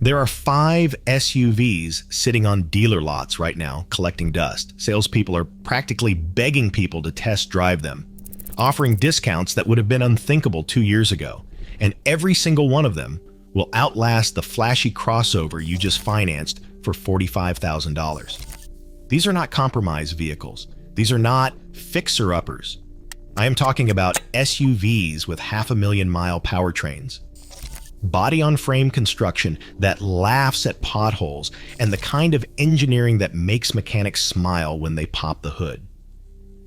There are 5 SUVs sitting on dealer lots right now collecting dust. Salespeople are practically begging people to test drive them, offering discounts that would have been unthinkable 2 years ago. And every single one of them will outlast the flashy crossover you just financed for $45,000. These are not compromise vehicles. These are not fixer-uppers. I am talking about SUVs with 500,000-mile powertrains. Body-on-frame construction that laughs at potholes and the kind of engineering that makes mechanics smile when they pop the hood.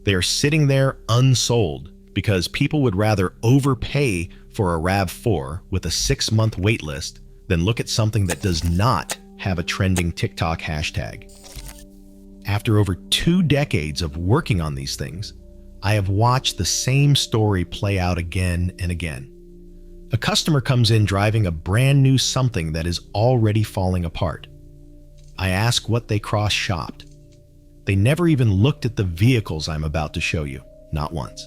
They are sitting there unsold because people would rather overpay for a RAV4 with a 6-month waitlist than look at something that does not have a trending TikTok hashtag. After over 2 decades of working on these things, I have watched the same story play out again and again. A customer comes in driving a brand new something that is already falling apart. I ask what they cross-shopped. They never even looked at the vehicles I'm about to show you, not once.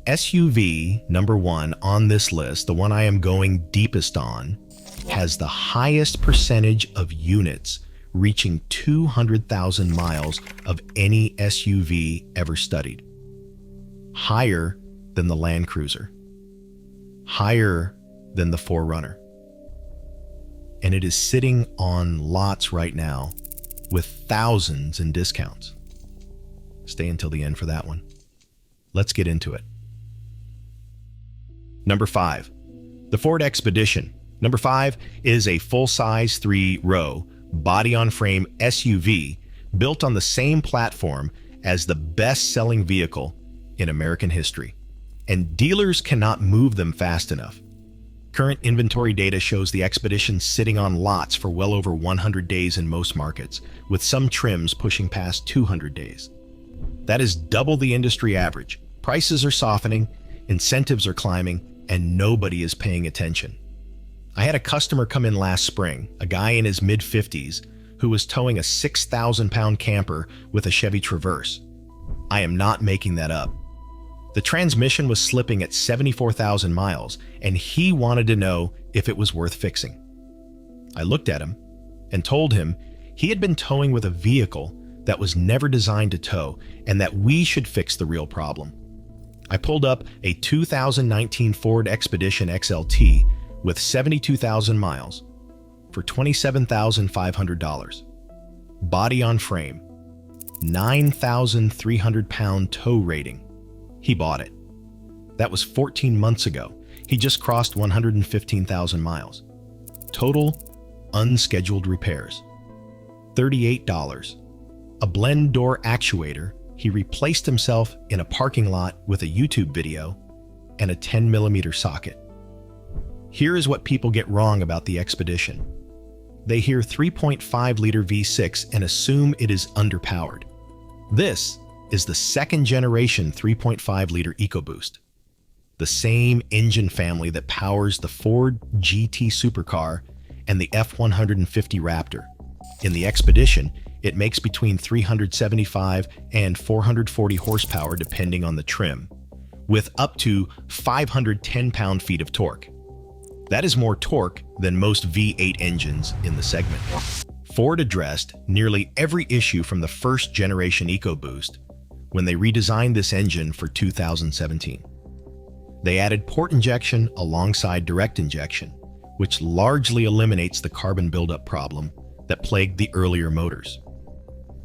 SUV number 1 on this list, the one I am going deepest on, has the highest percentage of units reaching 200,000 miles of any SUV ever studied. Higher than the Land Cruiser. Higher than the 4Runner. And it is sitting on lots right now with thousands in discounts. Stay until the end for that one. Let's get into it. Number 5, the Ford Expedition. Number 5 is a full-size 3-row body-on-frame SUV built on the same platform as the best-selling vehicle in American history. And dealers cannot move them fast enough. Current inventory data shows the Expedition sitting on lots for well over 100 days in most markets, with some trims pushing past 200 days. That is double the industry average. Prices are softening, incentives are climbing, and nobody is paying attention. I had a customer come in last spring, a guy in his mid-50s, who was towing a 6,000-pound camper with a Chevy Traverse. I am not making that up. The transmission was slipping at 74,000 miles, and he wanted to know if it was worth fixing. I looked at him and told him he had been towing with a vehicle that was never designed to tow and that we should fix the real problem. I pulled up a 2019 Ford Expedition XLT with 72,000 miles for $27,500. Body on frame, 9,300-pound tow rating. He bought it. That was 14 months ago. He just crossed 115,000 miles. Total unscheduled repairs, $38. A blend door actuator. He replaced himself in a parking lot with a YouTube video and a 10mm socket. Here is what people get wrong about the Expedition. They hear 3.5-liter V6 and assume it is underpowered. This is the second-generation 3.5-liter EcoBoost, the same engine family that powers the Ford GT supercar and the F-150 Raptor. In the Expedition, it makes between 375 and 440 horsepower depending on the trim, with up to 510 pound-feet of torque. That is more torque than most V8 engines in the segment. Ford addressed nearly every issue from the first-generation EcoBoost when they redesigned this engine for 2017. They added port injection alongside direct injection, which largely eliminates the carbon buildup problem that plagued the earlier motors.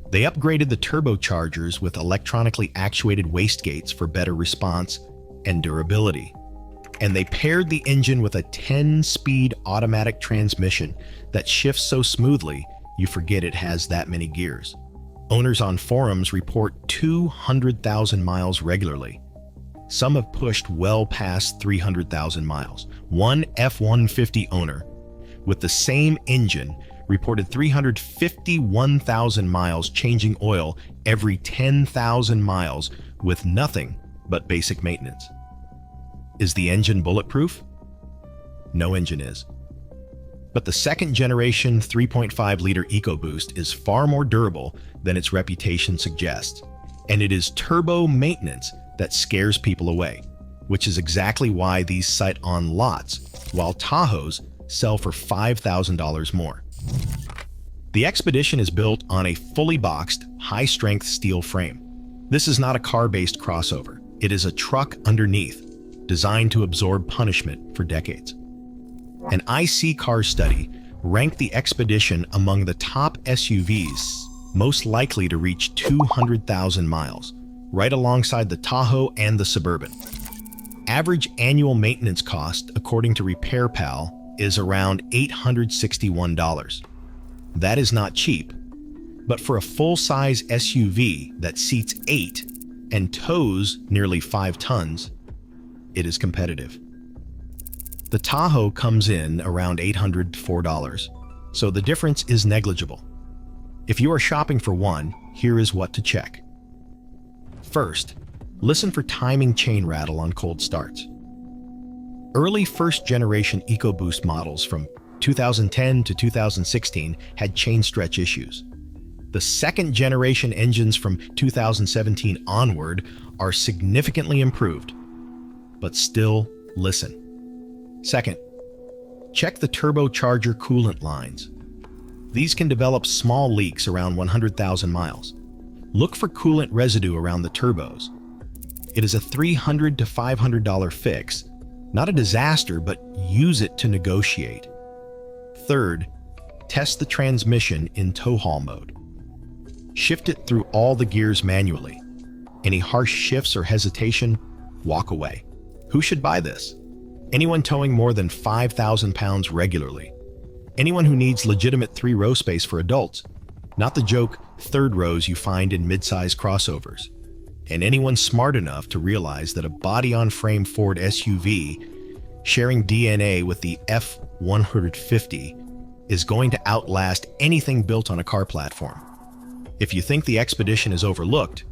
They upgraded the turbochargers with electronically actuated wastegates for better response and durability. And they paired the engine with a 10-speed automatic transmission that shifts so smoothly you forget it has that many gears. Owners on forums report 200,000 miles regularly. Some have pushed well past 300,000 miles. One F-150 owner with the same engine reported 351,000 miles changing oil every 10,000 miles with nothing but basic maintenance. Is the engine bulletproof? No engine is. But the second-generation 3.5-liter EcoBoost is far more durable than its reputation suggests, and it is turbo maintenance that scares people away, which is exactly why these sit on lots, while Tahoes sell for $5,000 more. The Expedition is built on a fully boxed, high-strength steel frame. This is not a car-based crossover. It is a truck underneath, designed to absorb punishment for decades. An IC car study ranked the Expedition among the top SUVs most likely to reach 200,000 miles, right alongside the Tahoe and the Suburban. Average annual maintenance cost, according to RepairPal, is around $861. That is not cheap, but for a full-size SUV that seats 8 and tows nearly 5 tons, it is competitive. The Tahoe comes in around $804, so the difference is negligible. If you are shopping for one, here is what to check. First, listen for timing chain rattle on cold starts. Early first-generation EcoBoost models from 2010 to 2016 had chain stretch issues. The second-generation engines from 2017 onward are significantly improved, but still listen. Second, check the turbocharger coolant lines. These can develop small leaks around 100,000 miles. Look for coolant residue around the turbos. It is a $300 to $500 fix, not a disaster, but use it to negotiate. Third, test the transmission in tow haul mode. Shift it through all the gears manually. Any harsh shifts or hesitation, walk away. Who should buy this? Anyone towing more than 5,000 pounds regularly. Anyone who needs legitimate 3-row space for adults, not the joke third rows you find in mid-size crossovers. And anyone smart enough to realize that a body-on-frame Ford SUV sharing DNA with the F-150 is going to outlast anything built on a car platform. If you think the Expedition is overlooked,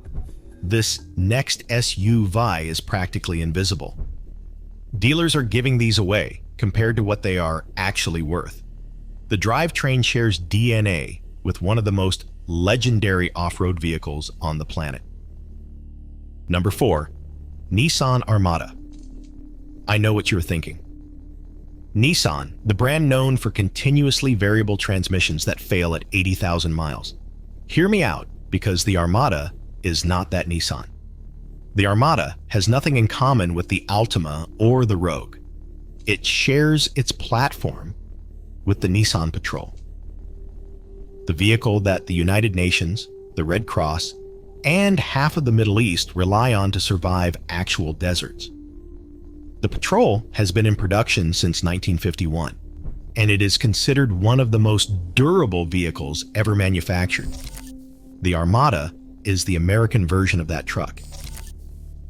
this next SUV is practically invisible. Dealers are giving these away compared to what they are actually worth. The drivetrain shares DNA with one of the most legendary off-road vehicles on the planet. Number 4, Nissan Armada. I know what you're thinking. Nissan, the brand known for continuously variable transmissions that fail at 80,000 miles. Hear me out, because the Armada is not that Nissan. The Armada has nothing in common with the Altima or the Rogue. It shares its platform with the Nissan Patrol, the vehicle that the United Nations, the Red Cross, and half of the Middle East rely on to survive actual deserts. The Patrol has been in production since 1951, and it is considered one of the most durable vehicles ever manufactured. The Armada is the American version of that truck.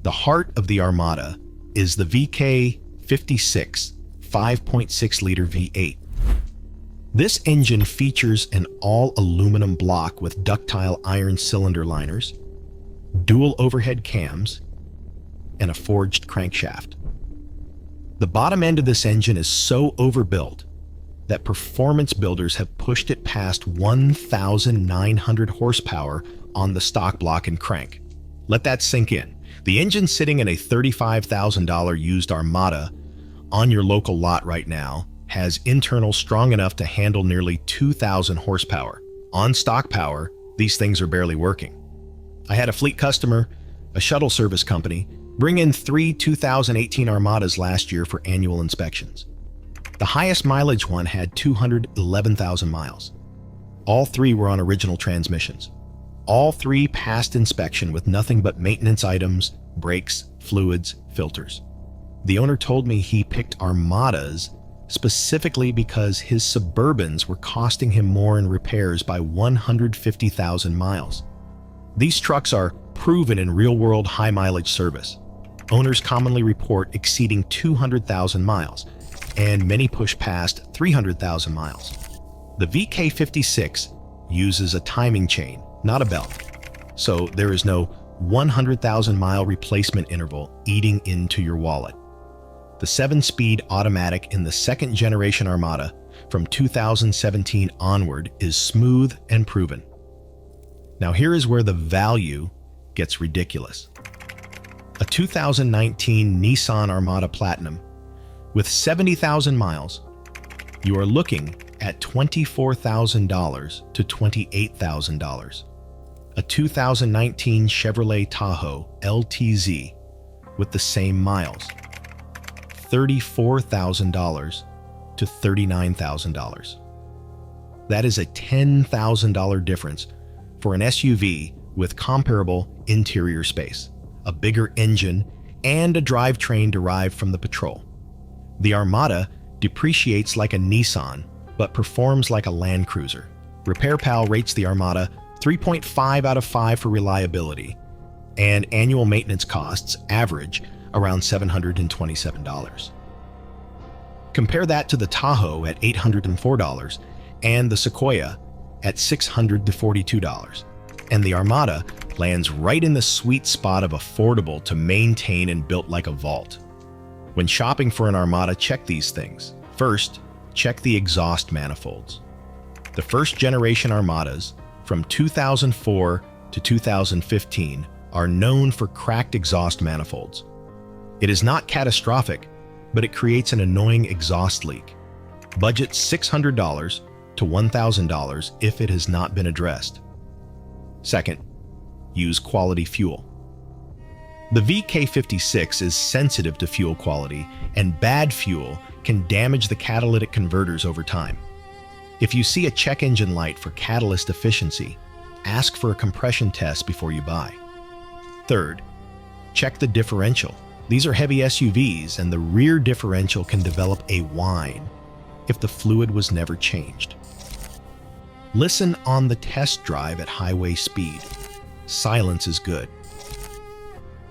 The heart of the Armada is the VK56 5.6-liter V8. This engine features an all-aluminum block with ductile iron cylinder liners, dual overhead cams, and a forged crankshaft. The bottom end of this engine is so overbuilt that performance builders have pushed it past 1,900 horsepower on the stock block and crank. Let that sink in. The engine sitting in a $35,000 used Armada on your local lot right now has internals strong enough to handle nearly 2,000 horsepower. On stock power, these things are barely working. I had a fleet customer, a shuttle service company, bring in 3 2018 Armadas last year for annual inspections. The highest mileage one had 211,000 miles. All 3 were on original transmissions. All 3 passed inspection with nothing but maintenance items, brakes, fluids, filters. The owner told me he picked Armadas specifically because his Suburbans were costing him more in repairs by 150,000 miles. These trucks are proven in real-world high-mileage service. Owners commonly report exceeding 200,000 miles, and many push past 300,000 miles. The VK56 uses a timing chain, not a belt, so there is no 100,000-mile replacement interval eating into your wallet. The 7-speed automatic in the second-generation Armada from 2017 onward is smooth and proven. Now here is where the value gets ridiculous. A 2019 Nissan Armada Platinum with 70,000 miles, you are looking at $24,000 to $28,000. A 2019 Chevrolet Tahoe LTZ with the same miles, $34,000 to $39,000. That is a $10,000 difference for an SUV with comparable interior space, a bigger engine, and a drivetrain derived from the Patrol. The Armada depreciates like a Nissan, but performs like a Land Cruiser. RepairPal rates the Armada 3.5 out of 5 for reliability, and annual maintenance costs average around $727. Compare that to the Tahoe at $804 and the Sequoia at $642. And the Armada lands right in the sweet spot of affordable to maintain and built like a vault. When shopping for an Armada, check these things. First, check the exhaust manifolds. The first generation Armadas from 2004 to 2015 are known for cracked exhaust manifolds. It is not catastrophic, but it creates an annoying exhaust leak. Budget $600 to $1,000 if it has not been addressed. Second, use quality fuel. The VK56 is sensitive to fuel quality, and bad fuel can damage the catalytic converters over time. If you see a check engine light for catalyst efficiency, ask for a compression test before you buy. Third, check the differential. These are heavy SUVs, and the rear differential can develop a whine if the fluid was never changed. Listen on the test drive at highway speed. Silence is good.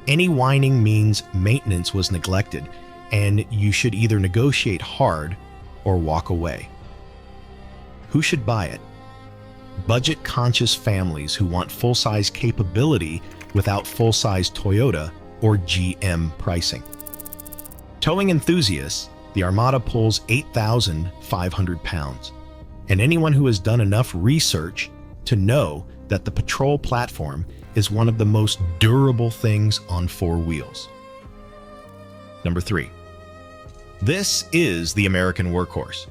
Any whining means maintenance was neglected, and you should either negotiate hard or walk away. Who should buy it? Budget-conscious families who want full-size capability without full-size Toyota or GM pricing. Towing enthusiasts, the Armada pulls 8,500 pounds, and anyone who has done enough research to know that the Patrol platform is one of the most durable things on four wheels. Number 3. This is the American workhorse,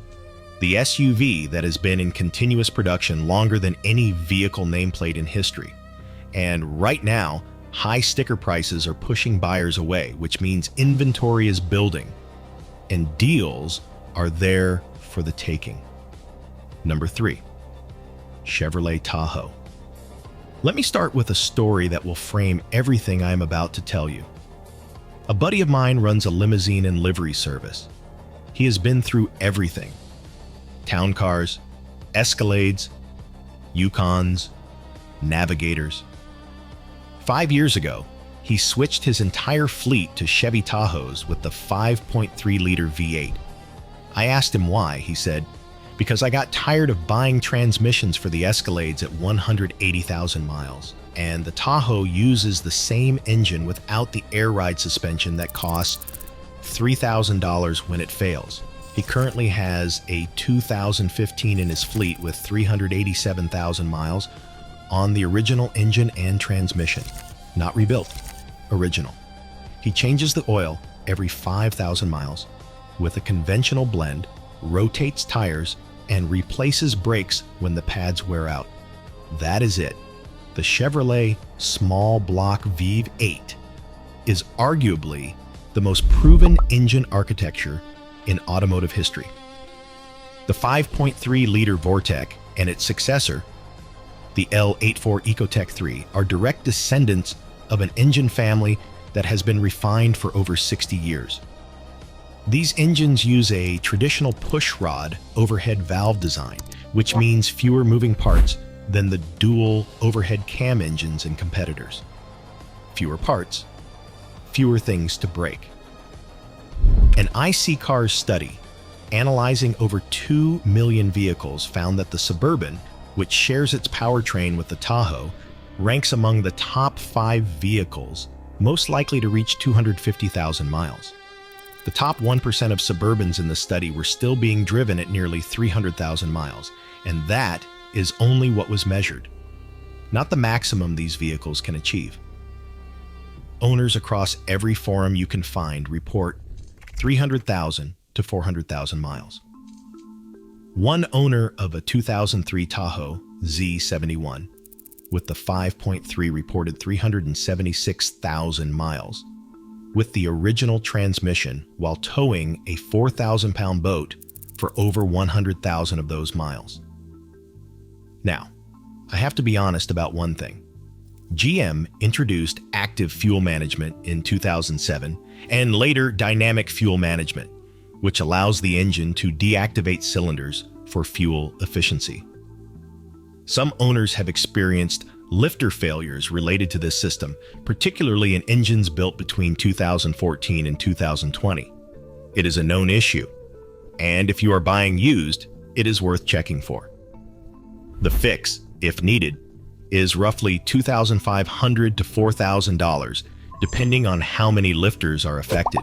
the SUV that has been in continuous production longer than any vehicle nameplate in history. And right now, high sticker prices are pushing buyers away, which means inventory is building, and deals are there for the taking. Number 3. Chevrolet Tahoe. Let me start with a story that will frame everything I am about to tell you. A buddy of mine runs a limousine and livery service. He has been through everything: town cars, Escalades, Yukons, Navigators. 5 years ago, he switched his entire fleet to Chevy Tahoes with the 5.3-liter V8. I asked him why. He said, "Because I got tired of buying transmissions for the Escalades at 180,000 miles, and the Tahoe uses the same engine without the air ride suspension that costs $3,000 when it fails." He currently has a 2015 in his fleet with 387,000 miles on the original engine and transmission. Not rebuilt, original. He changes the oil every 5,000 miles with a conventional blend, rotates tires, and replaces brakes when the pads wear out. That is it. The Chevrolet small block V8 is arguably the most proven engine architecture in automotive history. The 5.3-liter Vortec and its successor, the L84 Ecotec 3, are direct descendants of an engine family that has been refined for over 60 years. These engines use a traditional pushrod overhead valve design, which means fewer moving parts than the dual overhead cam engines in competitors. Fewer parts, fewer things to break. An IC Cars study analyzing over 2 million vehicles found that the Suburban, which shares its powertrain with the Tahoe, ranks among the top 5 vehicles most likely to reach 250,000 miles. The top 1% of Suburbans in the study were still being driven at nearly 300,000 miles, and that is only what was measured, not the maximum these vehicles can achieve. Owners across every forum you can find report 300,000 to 400,000 miles. One owner of a 2003 Tahoe Z71 with the 5.3 reported 376,000 miles with the original transmission while towing a 4,000-pound boat for over 100,000 of those miles. Now, I have to be honest about one thing. GM introduced active fuel management in 2007 and later dynamic fuel management, which allows the engine to deactivate cylinders for fuel efficiency. Some owners have experienced lifter failures related to this system, particularly in engines built between 2014 and 2020. It is a known issue, and if you are buying used, it is worth checking for. The fix, if needed, is roughly $2,500 to $4,000, depending on how many lifters are affected.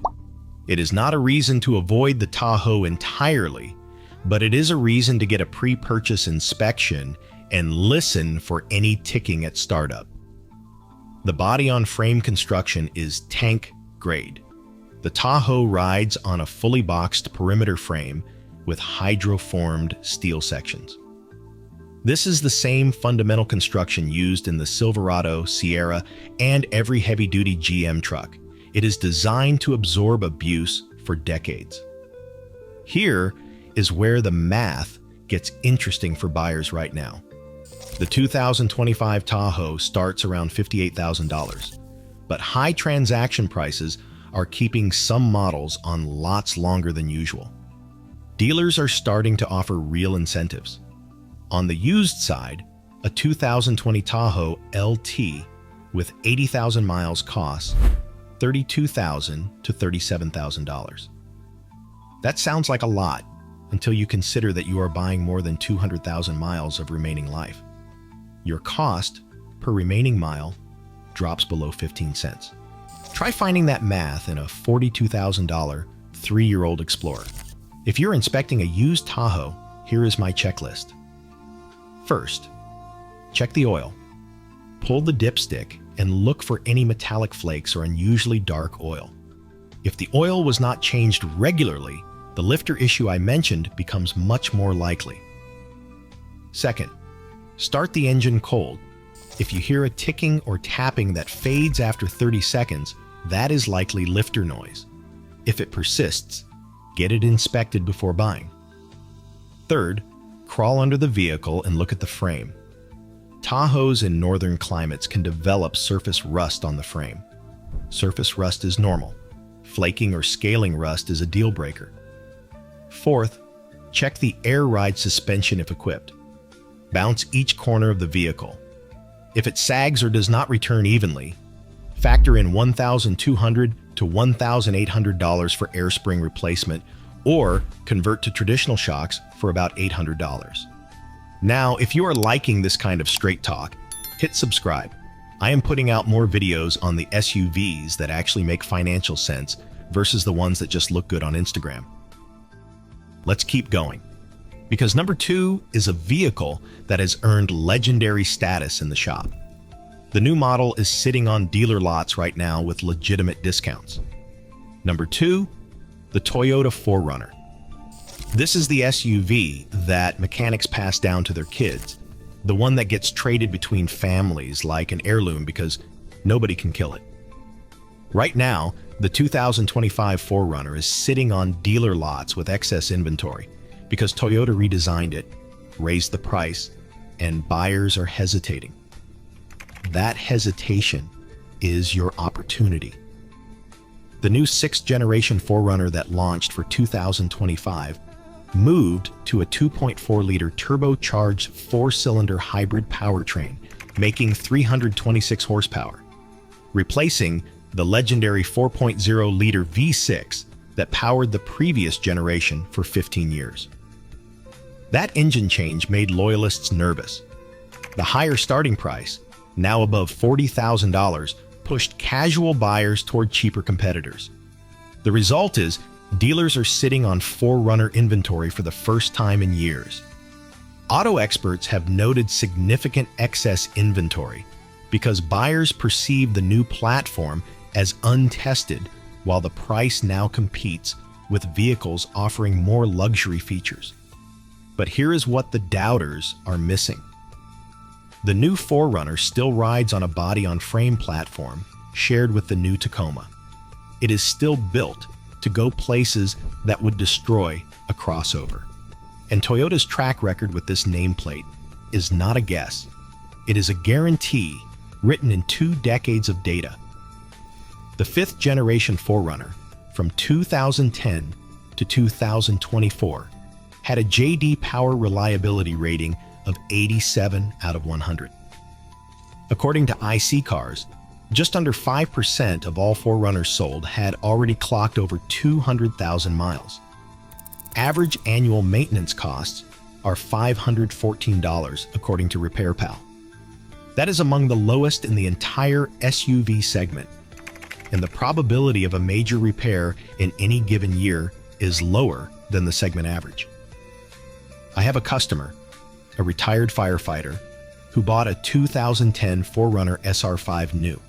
It is not a reason to avoid the Tahoe entirely, but it is a reason to get a pre-purchase inspection and listen for any ticking at startup. The body-on-frame construction is tank grade. The Tahoe rides on a fully boxed perimeter frame with hydroformed steel sections. This is the same fundamental construction used in the Silverado, Sierra, and every heavy-duty GM truck. It is designed to absorb abuse for decades. Here is where the math gets interesting for buyers right now. The 2025 Tahoe starts around $58,000, but high transaction prices are keeping some models on lots longer than usual. Dealers are starting to offer real incentives. On the used side, a 2020 Tahoe LT with 80,000 miles costs $32,000 to $37,000. That sounds like a lot until you consider that you are buying more than 200,000 miles of remaining life. Your cost per remaining mile drops below 15 cents. Try finding that math in a $42,000 3-year-old Explorer. If you're inspecting a used Tahoe, here is my checklist. First, check the oil. Pull the dipstick and look for any metallic flakes or unusually dark oil. If the oil was not changed regularly, the lifter issue I mentioned becomes much more likely. Second, start the engine cold. If you hear a ticking or tapping that fades after 30 seconds, that is likely lifter noise. If it persists, get it inspected before buying. Third, crawl under the vehicle and look at the frame. Tahoes in northern climates can develop surface rust on the frame. Surface rust is normal. Flaking or scaling rust is a deal breaker. Fourth, check the air ride suspension if equipped. Bounce each corner of the vehicle. If it sags or does not return evenly, factor in $1,200 to $1,800 for air spring replacement or convert to traditional shocks for about $800. Now, if you are liking this kind of straight talk, hit subscribe. I am putting out more videos on the SUVs that actually make financial sense versus the ones that just look good on Instagram. Let's keep going, because number 2 is a vehicle that has earned legendary status in the shop. The new model is sitting on dealer lots right now with legitimate discounts. Number 2, the Toyota 4Runner. This is the SUV that mechanics pass down to their kids, the one that gets traded between families like an heirloom because nobody can kill it. Right now, the 2025 4Runner is sitting on dealer lots with excess inventory because Toyota redesigned it, raised the price, and buyers are hesitating. That hesitation is your opportunity. The new 6th generation 4Runner that launched for 2025 moved to a 2.4-liter turbocharged 4-cylinder hybrid powertrain, making 326 horsepower, replacing the legendary 4.0-liter V6 that powered the previous generation for 15 years. That engine change made loyalists nervous. The higher starting price, now above $40,000, pushed casual buyers toward cheaper competitors. The result is dealers are sitting on 4Runner inventory for the first time in years. Auto experts have noted significant excess inventory because buyers perceive the new platform as untested, while the price now competes with vehicles offering more luxury features. But here is what the doubters are missing. The new 4Runner still rides on a body-on-frame platform shared with the new Tacoma. It is still built to go places that would destroy a crossover. And Toyota's track record with this nameplate is not a guess. It is a guarantee written in 2 decades of data. The 5th generation 4Runner from 2010 to 2024 had a J.D. Power reliability rating of 87 out of 100. According to IC Cars, just under 5% of all 4Runners sold had already clocked over 200,000 miles. Average annual maintenance costs are $514 according to RepairPal. That is among the lowest in the entire SUV segment, and the probability of a major repair in any given year is lower than the segment average. I have a customer, a retired firefighter, who bought a 2010 4Runner SR5 new.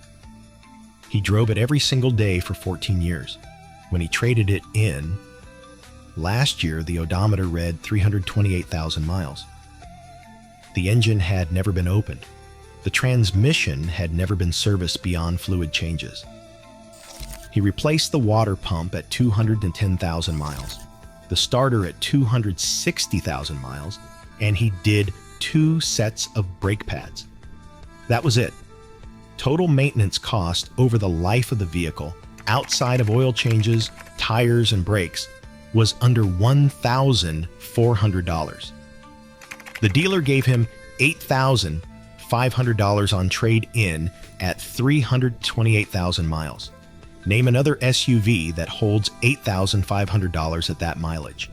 He drove it every single day for 14 years. When he traded it in, last year the odometer read 328,000 miles. The engine had never been opened. The transmission had never been serviced beyond fluid changes. He replaced the water pump at 210,000 miles, the starter at 260,000 miles, and he did 2 sets of brake pads. That was it. Total maintenance cost over the life of the vehicle, outside of oil changes, tires, and brakes, was under $1,400. The dealer gave him $8,500 on trade-in at 328,000 miles. Name another SUV that holds $8,500 at that mileage.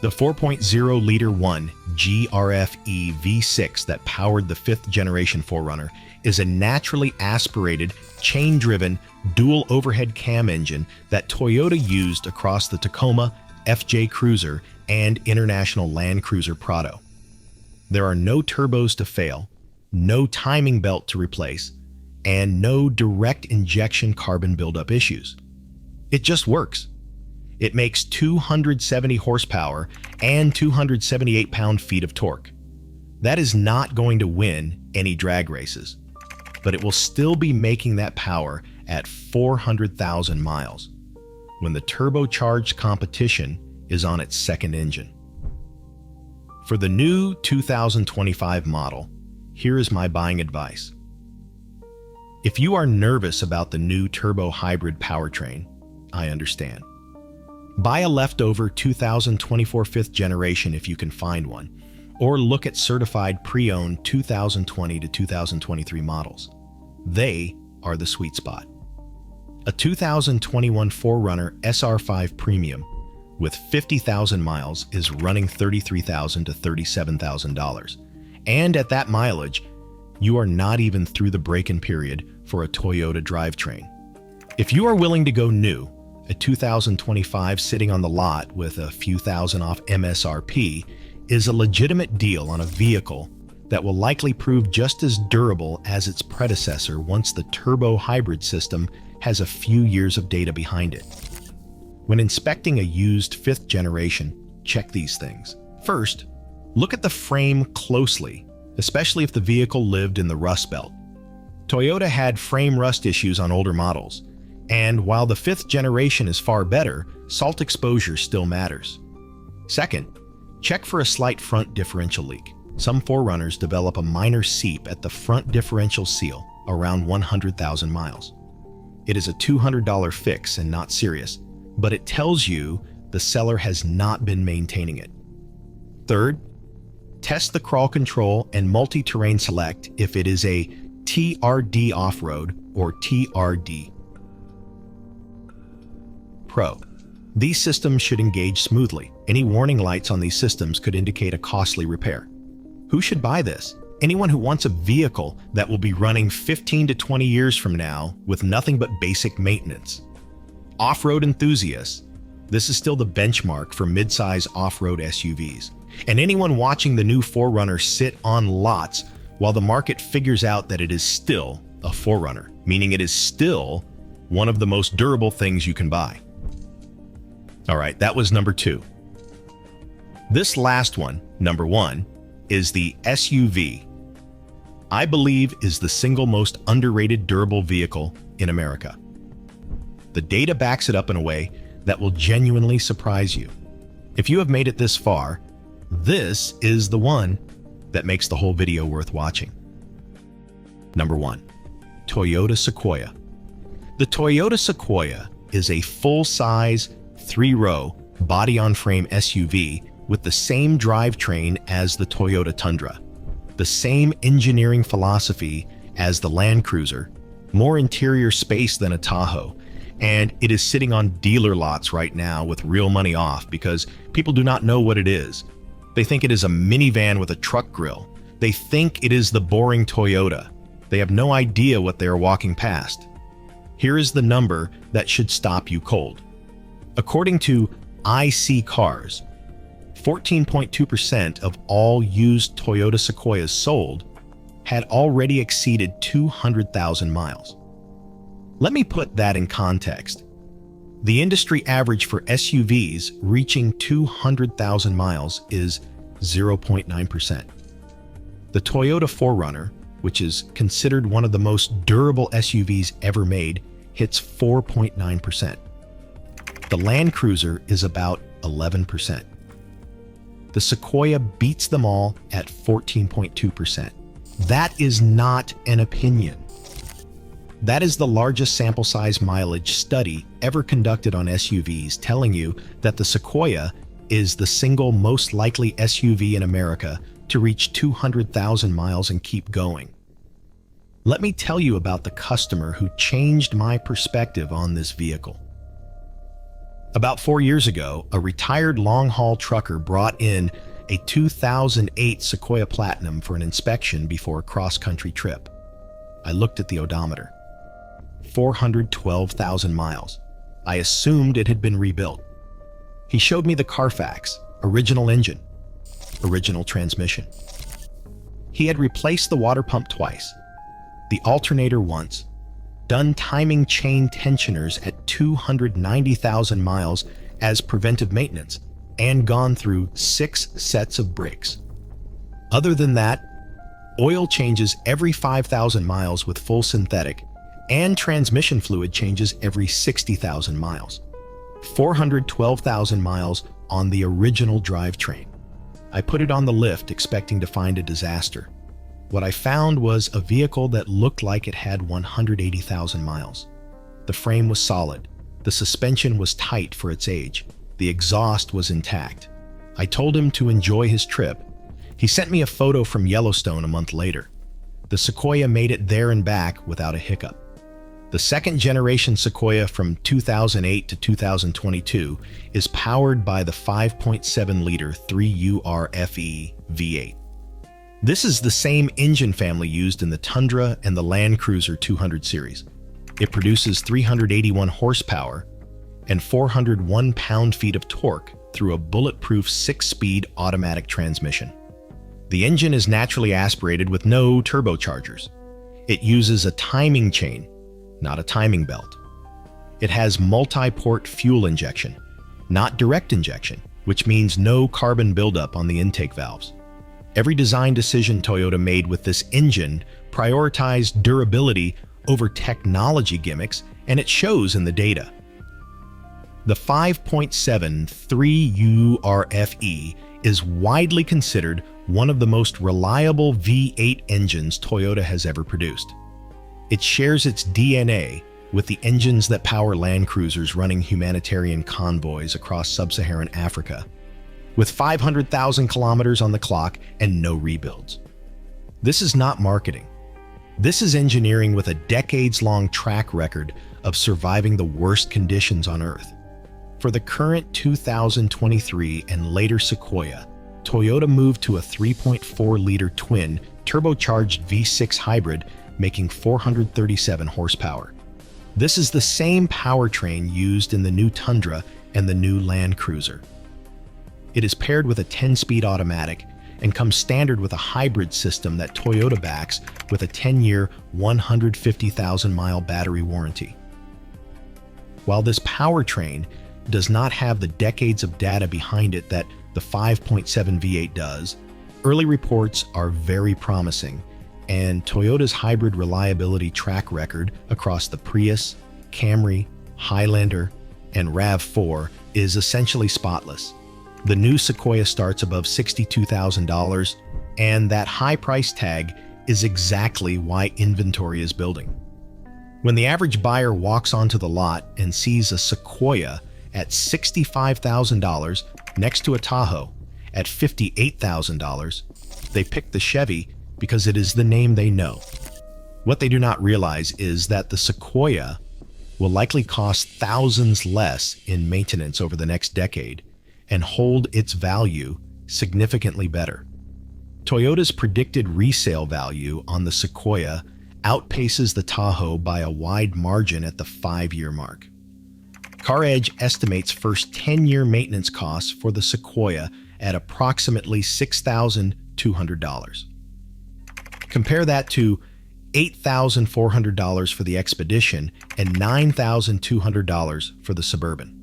The 4.0-liter 1 GRFE V6 that powered the 5th generation 4Runner is a naturally aspirated, chain-driven, dual overhead cam engine that Toyota used across the Tacoma, FJ Cruiser, and International Land Cruiser Prado. There are no turbos to fail, no timing belt to replace, and no direct injection carbon buildup issues. It just works. It makes 270 horsepower and 278 pound-feet of torque. That is not going to win any drag races, but it will still be making that power at 400,000 miles when the turbocharged competition is on its second engine. For the new 2025 model, here is my buying advice. If you are nervous about the new turbo hybrid powertrain, I understand. Buy a leftover 2024 5th generation if you can find one, or look at certified pre-owned 2020 to 2023 models. They are the sweet spot. A 2021 4Runner SR5 Premium with 50,000 miles is running $33,000 to $37,000. And at that mileage, you are not even through the break-in period for a Toyota drivetrain. If you are willing to go new, a 2025 sitting on the lot with a few thousand off MSRP is a legitimate deal on a vehicle that will likely prove just as durable as its predecessor once the turbo hybrid system has a few years of data behind it. When inspecting a used 5th generation, check these things. First, look at the frame closely, especially if the vehicle lived in the Rust Belt. Toyota had frame rust issues on older models, and while the 5th generation is far better, salt exposure still matters. Second, check for a slight front differential leak. Some 4Runners develop a minor seep at the front differential seal around 100,000 miles. It is a $200 fix and not serious, but it tells you the seller has not been maintaining it. Third, test the crawl control and multi-terrain select if it is a TRD off-road or TRD Pro. These systems should engage smoothly. Any warning lights on these systems could indicate a costly repair. Who should buy this? Anyone who wants a vehicle that will be running 15 to 20 years from now with nothing but basic maintenance. Off-road enthusiasts, this is still the benchmark for mid-size off-road SUVs. And anyone watching the new 4Runner sit on lots while the market figures out that it is still a 4Runner, meaning it is still one of the most durable things you can buy. All right, that was number 2. This last one, number 1, is the SUV. I believe is the single most underrated durable vehicle in America. The data backs it up in a way that will genuinely surprise you. If you have made it this far, this is the one that makes the whole video worth watching. Number 1, Toyota Sequoia. The Toyota Sequoia is a full-size, 3-row, body-on-frame SUV with the same drivetrain as the Toyota Tundra, the same engineering philosophy as the Land Cruiser, more interior space than a Tahoe, and it is sitting on dealer lots right now with real money off because people do not know what it is. They think it is a minivan with a truck grille. They think it is the boring Toyota. They have no idea what they are walking past. Here is the number that should stop you cold. According to IC Cars, 14.2% of all used Toyota Sequoias sold had already exceeded 200,000 miles. Let me put that in context. The industry average for SUVs reaching 200,000 miles is 0.9%. The Toyota 4Runner, which is considered one of the most durable SUVs ever made, hits 4.9%. The Land Cruiser is about 11%. The Sequoia beats them all at 14.2%. That is not an opinion. That is the largest sample size mileage study ever conducted on SUVs, telling you that the Sequoia is the single most likely SUV in America to reach 200,000 miles and keep going. Let me tell you about the customer who changed my perspective on this vehicle. About 4 years ago, a retired long-haul trucker brought in a 2008 Sequoia Platinum for an inspection before a cross-country trip. I looked at the odometer. 412,000 miles. I assumed it had been rebuilt. He showed me the Carfax, original engine, original transmission. He had replaced the water pump twice, the alternator once, done timing chain tensioners at 290,000 miles as preventive maintenance, and gone through 6 sets of brakes. Other than that, oil changes every 5,000 miles with full synthetic, and transmission fluid changes every 60,000 miles. 412,000 miles on the original drivetrain. I put it on the lift expecting to find a disaster. What I found was a vehicle that looked like it had 180,000 miles. The frame was solid. The suspension was tight for its age. The exhaust was intact. I told him to enjoy his trip. He sent me a photo from Yellowstone a month later. The Sequoia made it there and back without a hiccup. The second generation Sequoia from 2008 to 2022 is powered by the 5.7-liter 3URFE V8. This is the same engine family used in the Tundra and the Land Cruiser 200 series. It produces 381 horsepower and 401 pound-feet of torque through a bulletproof 6-speed automatic transmission. The engine is naturally aspirated with no turbochargers. It uses a timing chain, not a timing belt. It has multi-port fuel injection, not direct injection, which means no carbon buildup on the intake valves. Every design decision Toyota made with this engine prioritized durability over technology gimmicks, and it shows in the data. The 5.7 3URFE is widely considered one of the most reliable V8 engines Toyota has ever produced. It shares its DNA with the engines that power Land Cruisers running humanitarian convoys across sub-Saharan Africa, with 500,000 kilometers on the clock and no rebuilds. This is not marketing. This is engineering with a decades-long track record of surviving the worst conditions on Earth. For the current 2023 and later Sequoia, Toyota moved to a 3.4-liter twin turbocharged V6 hybrid making 437 horsepower. This is the same powertrain used in the new Tundra and the new Land Cruiser. It is paired with a 10-speed automatic and comes standard with a hybrid system that Toyota backs with a 10-year, 150,000-mile battery warranty. While this powertrain does not have the decades of data behind it that the 5.7 V8 does, early reports are very promising, and Toyota's hybrid reliability track record across the Prius, Camry, Highlander, and RAV4 is essentially spotless. The new Sequoia starts above $62,000, and that high price tag is exactly why inventory is building. When the average buyer walks onto the lot and sees a Sequoia at $65,000 next to a Tahoe at $58,000, they pick the Chevy because it is the name they know. What they do not realize is that the Sequoia will likely cost thousands less in maintenance over the next decade and hold its value significantly better. Toyota's predicted resale value on the Sequoia outpaces the Tahoe by a wide margin at the 5-year mark. CarEdge estimates first 10-year maintenance costs for the Sequoia at approximately $6,200. Compare that to $8,400 for the Expedition and $9,200 for the Suburban.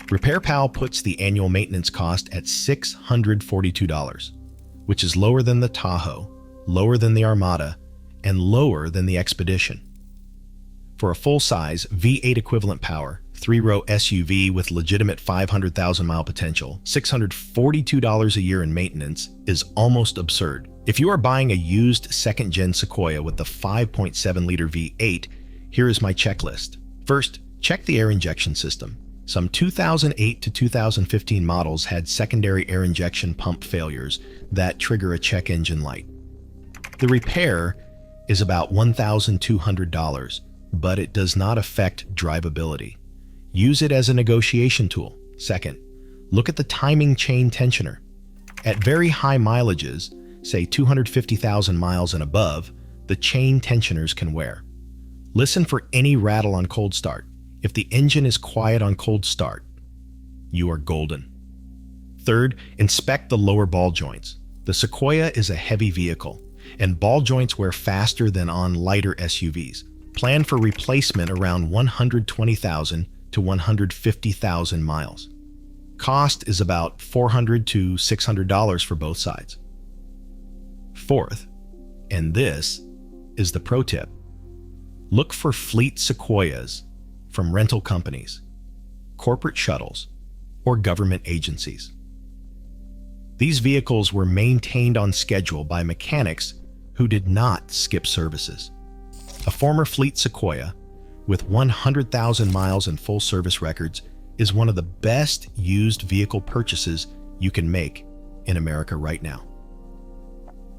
RepairPal puts the annual maintenance cost at $642, which is lower than the Tahoe, lower than the Armada, and lower than the Expedition. For a full-size V8 equivalent power, 3-row SUV with legitimate 500,000-mile potential, $642 a year in maintenance is almost absurd. If you are buying a used second-gen Sequoia with the 5.7-liter V8, here is my checklist. First, check the air injection system. Some 2008 to 2015 models had secondary air injection pump failures that trigger a check engine light. The repair is about $1,200, but it does not affect drivability. Use it as a negotiation tool. Second, look at the timing chain tensioner. At very high mileages, say 250,000 miles and above, the chain tensioners can wear. Listen for any rattle on cold start. If the engine is quiet on cold start, you are golden. Third, inspect the lower ball joints. The Sequoia is a heavy vehicle, and ball joints wear faster than on lighter SUVs. Plan for replacement around 120,000 to 150,000 miles. Cost is about $400 to $600 for both sides. Fourth, and this is the pro tip, look for fleet Sequoias from rental companies, corporate shuttles, or government agencies. These vehicles were maintained on schedule by mechanics who did not skip services. A former fleet Sequoia with 100,000 miles and full service records is one of the best used vehicle purchases you can make in America right now.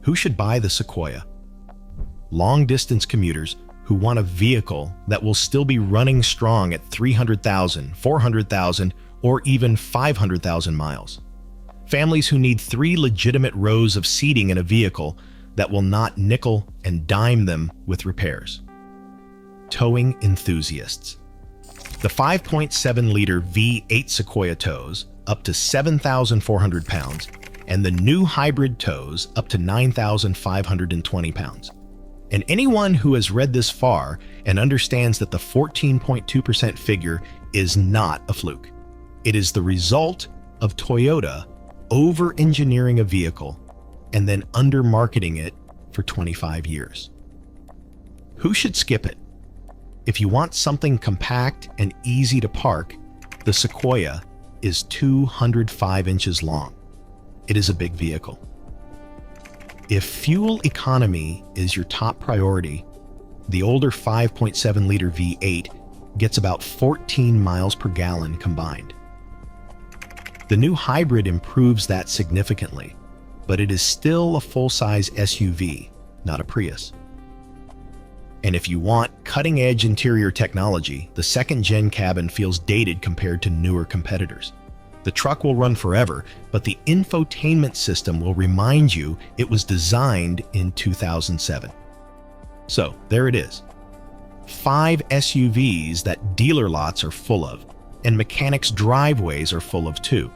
Who should buy the Sequoia? Long-distance commuters who want a vehicle that will still be running strong at 300,000, 400,000, or even 500,000 miles. Families who need 3 legitimate rows of seating in a vehicle that will not nickel and dime them with repairs. Towing enthusiasts. The 5.7-liter V8 Sequoia tows up to 7,400 pounds, and the new hybrid tows up to 9,520 pounds. And anyone who has read this far and understands that the 14.2% figure is not a fluke. It is the result of Toyota over-engineering a vehicle and then under-marketing it for 25 years. Who should skip it? If you want something compact and easy to park, the Sequoia is 205 inches long. It is a big vehicle. If fuel economy is your top priority, the older 5.7-liter V8 gets about 14 miles per gallon combined. The new hybrid improves that significantly, but it is still a full-size SUV, not a Prius. And if you want cutting-edge interior technology, the second-gen cabin feels dated compared to newer competitors. The truck will run forever, but the infotainment system will remind you it was designed in 2007. So, there it is. 5 SUVs that dealer lots are full of, and mechanics' driveways are full of too.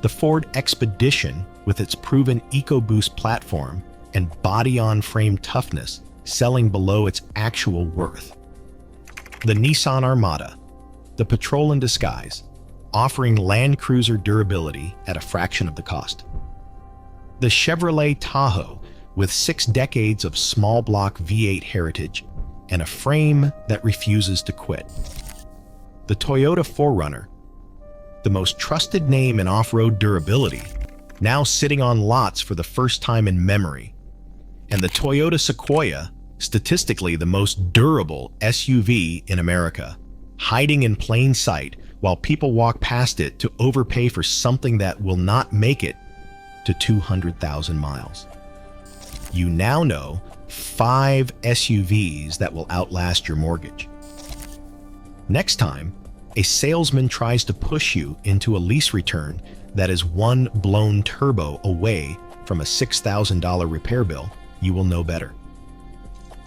The Ford Expedition, with its proven EcoBoost platform and body-on-frame toughness, selling below its actual worth. The Nissan Armada, the Patrol in disguise, offering Land Cruiser durability at a fraction of the cost. The Chevrolet Tahoe, with 6 decades of small block V8 heritage and a frame that refuses to quit. The Toyota 4Runner, the most trusted name in off-road durability, now sitting on lots for the first time in memory. And the Toyota Sequoia, statistically the most durable SUV in America, hiding in plain sight while people walk past it to overpay for something that will not make it to 200,000 miles. You now know 5 SUVs that will outlast your mortgage. Next time, a salesman tries to push you into a lease return that is one blown turbo away from a $6,000 repair bill, you will know better.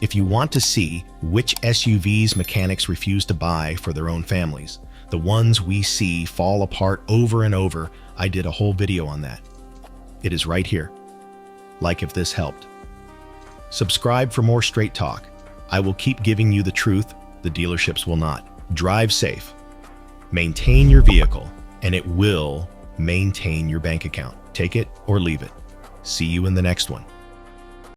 If you want to see which SUVs mechanics refuse to buy for their own families, the ones we see fall apart over and over, I did a whole video on that. It is right here. Like if this helped. Subscribe for more straight talk. I will keep giving you the truth, the dealerships will not. Drive safe. Maintain your vehicle, and it will maintain your bank account. Take it or leave it. See you in the next one.